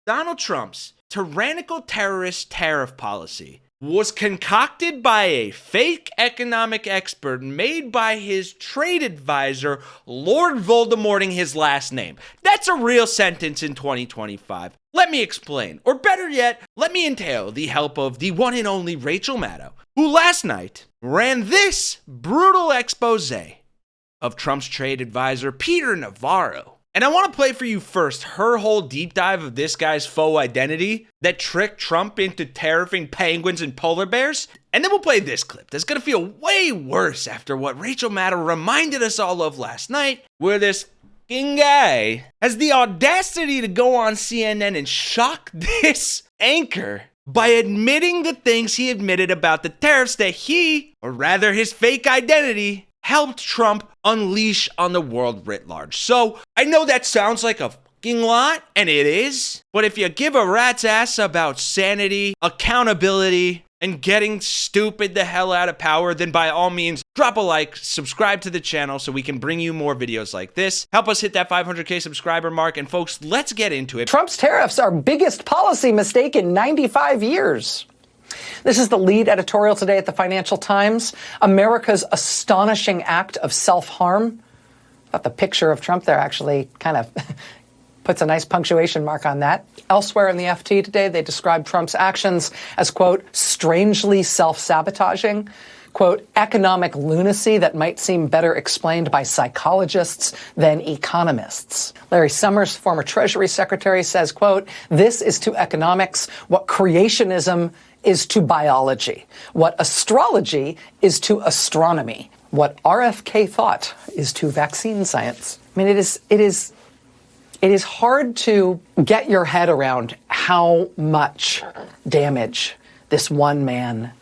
Donald Trump's tyrannical terrorist tariff policy was concocted by a fake economic expert made by his trade advisor, Lord Voldemorting his last name. That's a real sentence in 2025. Let me explain, or better yet, let me entail the help of the one and only Rachel Maddow, who last night ran this brutal expose of Trump's trade advisor, Peter Navarro. And I want to play for you first her whole deep dive of this guy's faux identity that tricked Trump into tariffing penguins and polar bears. And then we'll play this clip that's going to feel way worse after what Rachel Maddow reminded us all of last night, where this fucking guy has the audacity to go on CNN and shock this anchor by admitting the things he admitted about the tariffs that he, or rather his fake identity, helped Trump unleash on the world writ large. So I know that sounds like a fucking lot, and it is, but if you give a rat's ass about sanity, accountability, and getting stupid the hell out of power, then by all means, drop a like, subscribe to the channel so we can bring you more videos like this. Help us hit that 500K subscriber mark, and folks, let's get into it. Trump's tariffs are biggest policy mistake in 95 years. This is the lead editorial today at the Financial Times. America's astonishing act of self-harm. I thought the picture of Trump there actually kind of puts a nice punctuation mark on that. Elsewhere in the FT today, they describe Trump's actions as, quote, strangely self-sabotaging, quote, economic lunacy that might seem better explained by psychologists than economists. Larry Summers, former Treasury Secretary, says, quote, this is to economics what creationism is to biology, what astrology is to astronomy, what RFK thought is to vaccine science. I mean, it is hard to get your head around how much damage this one man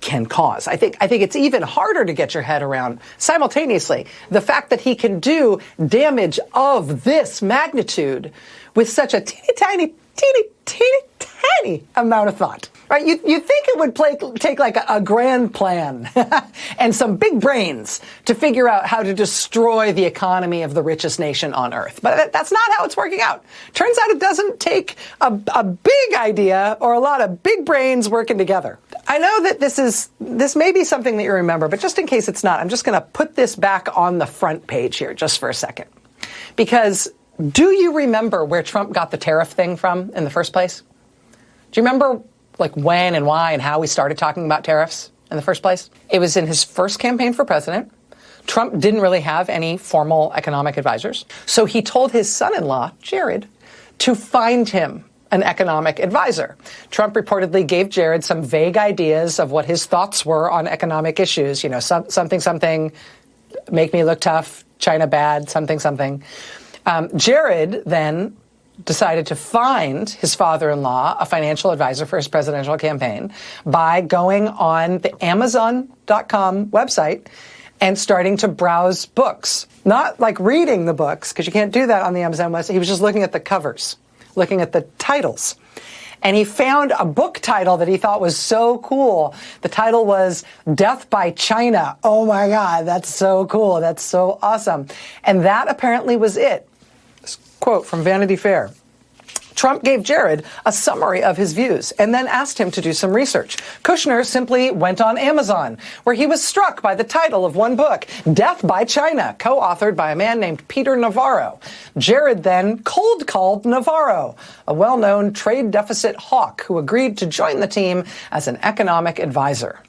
can cause. I think it's even harder to get your head around simultaneously the fact that he can do damage of this magnitude with such a teeny tiny amount of thought. Right? You think it would take like a grand plan and some big brains to figure out how to destroy the economy of the richest nation on earth. But that's not how it's working out. Turns out it doesn't take a big idea or a lot of big brains working together. I know that this may be something that you remember, but just in case it's not, I'm just going to put this back on the front page here just for a second. Because do you remember where Trump got the tariff thing from in the first place? Do you remember like when and why and how we started talking about tariffs in the first place? It was in his first campaign for president. Trump didn't really have any formal economic advisors. So he told his son-in-law, Jared, to find him an economic advisor. Trump reportedly gave Jared some vague ideas of what his thoughts were on economic issues. You know, something, make me look tough, China bad, something. Jared then decided to find his father-in-law a financial advisor for his presidential campaign by going on the Amazon.com website and starting to browse books. Not like reading the books, because you can't do that on the Amazon website. He was just looking at the covers, looking at the titles. And he found a book title that he thought was so cool. The title was Death by China. Oh my God, that's so cool. That's so awesome. And that apparently was it. Quote from Vanity Fair. Trump gave Jared a summary of his views and then asked him to do some research. Kushner simply went on Amazon, where he was struck by the title of one book, Death by China, co-authored by a man named Peter Navarro. Jared then cold called Navarro, a well-known trade deficit hawk who agreed to join the team as an economic advisor.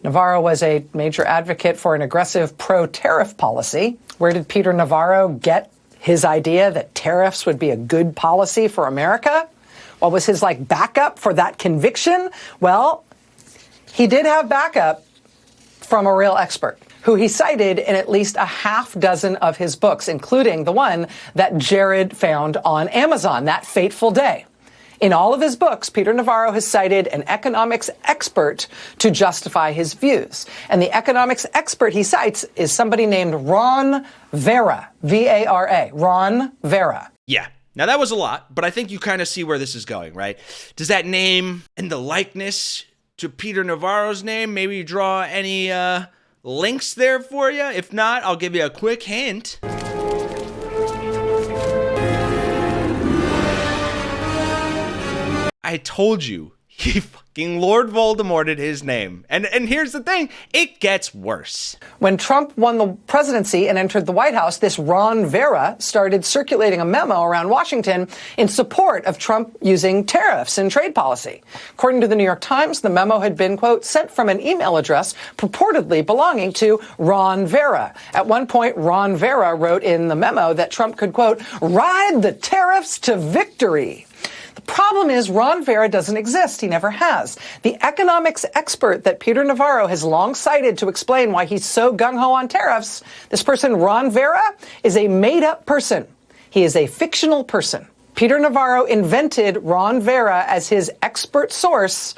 Navarro was a major advocate for an aggressive pro-tariff policy. Where did Peter Navarro get his idea that tariffs would be a good policy for America? What was his backup for that conviction? Well, he did have backup from a real expert who he cited in at least a half dozen of his books, including the one that Jared found on Amazon that fateful day. In all of his books, Peter Navarro has cited an economics expert to justify his views. And the economics expert he cites is somebody named Ron Vera, V-A-R-A, Ron Vera. Yeah. Now, that was a lot, but I think you kind of see where this is going, right? Does that name and the likeness to Peter Navarro's name maybe draw any links there for you? If not, I'll give you a quick hint. I told you. He fucking Lord Voldemorted his name. And here's the thing, it gets worse. When Trump won the presidency and entered the White House, this Ron Vera started circulating a memo around Washington in support of Trump using tariffs in trade policy. According to the New York Times, the memo had been, quote, sent from an email address purportedly belonging to Ron Vera. At one point, Ron Vera wrote in the memo that Trump could, quote, ride the tariffs to victory. The problem is Ron Vera doesn't exist. He never has. The economics expert that Peter Navarro has long cited to explain why he's so gung-ho on tariffs, this person, Ron Vera, is a made-up person. He is a fictional person. Peter Navarro invented Ron Vera as his expert source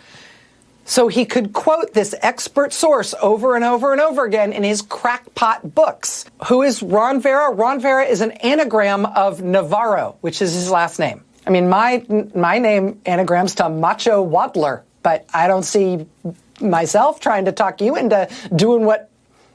so he could quote this expert source over and over and over again in his crackpot books. Who is Ron Vera? Ron Vera is an anagram of Navarro, which is his last name. I mean, my name anagrams to Macho Waddler, but I don't see myself trying to talk you into doing what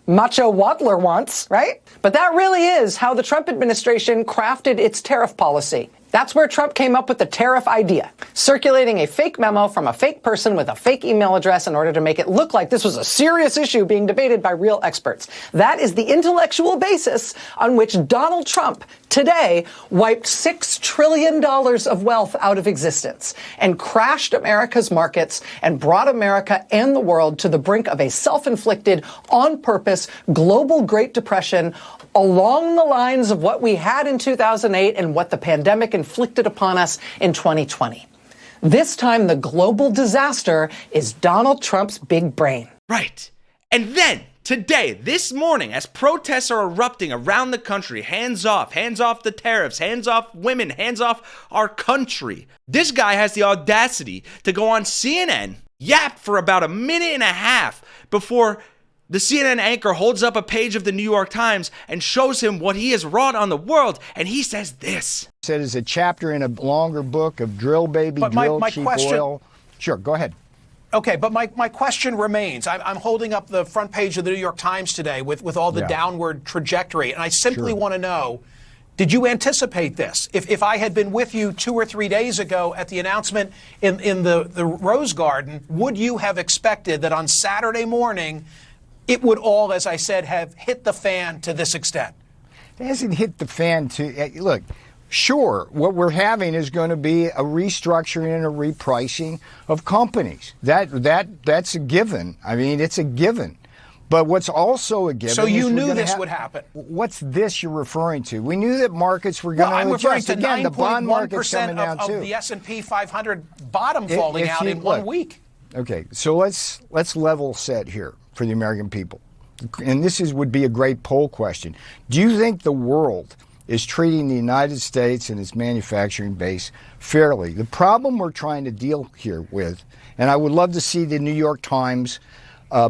Macho Waddler wants, right? But that really is how the Trump administration crafted its tariff policy. That's where Trump came up with the tariff idea, circulating a fake memo from a fake person with a fake email address in order to make it look like this was a serious issue being debated by real experts. That is the intellectual basis on which Donald Trump today wiped $6 trillion of wealth out of existence and crashed America's markets and brought America and the world to the brink of a self-inflicted, on-purpose, global Great Depression along the lines of what we had in 2008 and what the pandemic inflicted upon us in 2020. This time, the global disaster is Donald Trump's big brain. Right. And then, today, this morning, as protests are erupting around the country, hands off the tariffs, hands off women, hands off our country, this guy has the audacity to go on CNN, yap for about a minute and a half before the CNN anchor holds up a page of the New York Times and shows him what he has wrought on the world, and he says this. It is a chapter in a longer book of drill, baby, but drill, my cheap question, oil. Sure, go ahead. Okay, but my question remains. I'm holding up the front page of the New York Times today with all the downward trajectory, and I simply want to know, did you anticipate this? If I had been with you 2 or 3 days ago at the announcement in the Rose Garden, would you have expected that on Saturday morning it would all, as I said, have hit the fan to this extent? It hasn't hit the fan to, look, sure, what we're having is going to be a restructuring and a repricing of companies. That's a given. I mean, it's a given. But what's also a given. So you knew this would happen. What's this you're referring to? We knew that markets were going to adjust. I'm referring to 9.1% of the S&P 500 bottom falling out in 1 week. Okay, so let's level set here for the American people. And this would be a great poll question. Do you think the world is treating the United States and its manufacturing base fairly? The problem we're trying to deal here with, and I would love to see the New York Times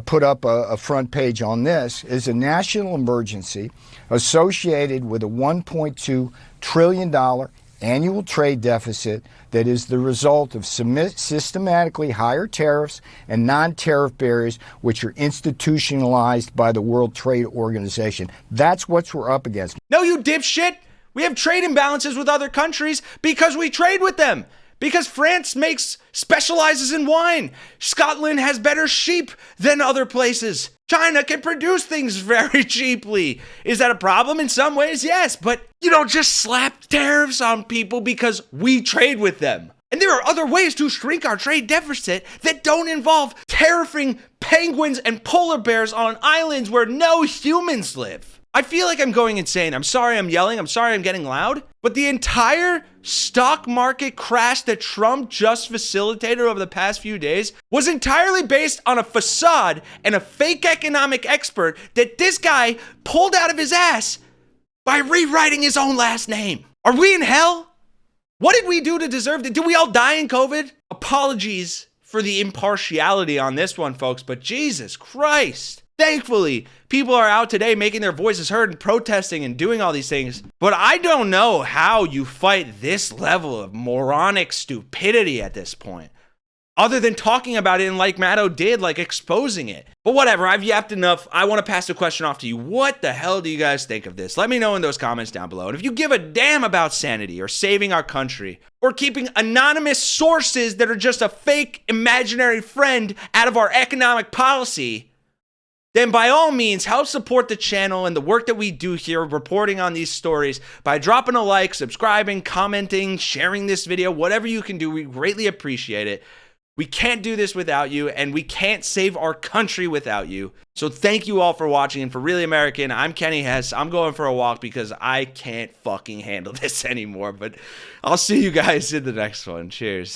put up a front page on this, is a national emergency associated with a $1.2 trillion annual trade deficit that is the result of systematically higher tariffs and non-tariff barriers which are institutionalized by the World Trade Organization. That's what we're up against. No, you dipshit! We have trade imbalances with other countries because we trade with them. Because France specializes in wine. Scotland has better sheep than other places. China can produce things very cheaply. Is that a problem? In some ways, yes. But you don't just slap tariffs on people because we trade with them. And there are other ways to shrink our trade deficit that don't involve tariffing penguins and polar bears on islands where no humans live. I feel like I'm going insane. I'm sorry I'm yelling. I'm sorry I'm getting loud. But the entire stock market crash that Trump just facilitated over the past few days was entirely based on a facade and a fake economic expert that this guy pulled out of his ass by rewriting his own last name. Are we in hell? What did we do to deserve it? Did we all die in COVID? Apologies for the impartiality on this one, folks, but Jesus Christ. Thankfully, people are out today making their voices heard and protesting and doing all these things. But I don't know how you fight this level of moronic stupidity at this point. other than talking about it and like Maddow did, like exposing it. But whatever, I've yapped enough. I want to pass the question off to you. What the hell do you guys think of this? Let me know in those comments down below. And if you give a damn about sanity or saving our country or keeping anonymous sources that are just a fake imaginary friend out of our economic policy, then by all means, help support the channel and the work that we do here reporting on these stories by dropping a like, subscribing, commenting, sharing this video, whatever you can do. We greatly appreciate it. We can't do this without you, and we can't save our country without you. So thank you all for watching, and for Really American, I'm Kenny Hesse. I'm going for a walk because I can't fucking handle this anymore, but I'll see you guys in the next one. Cheers.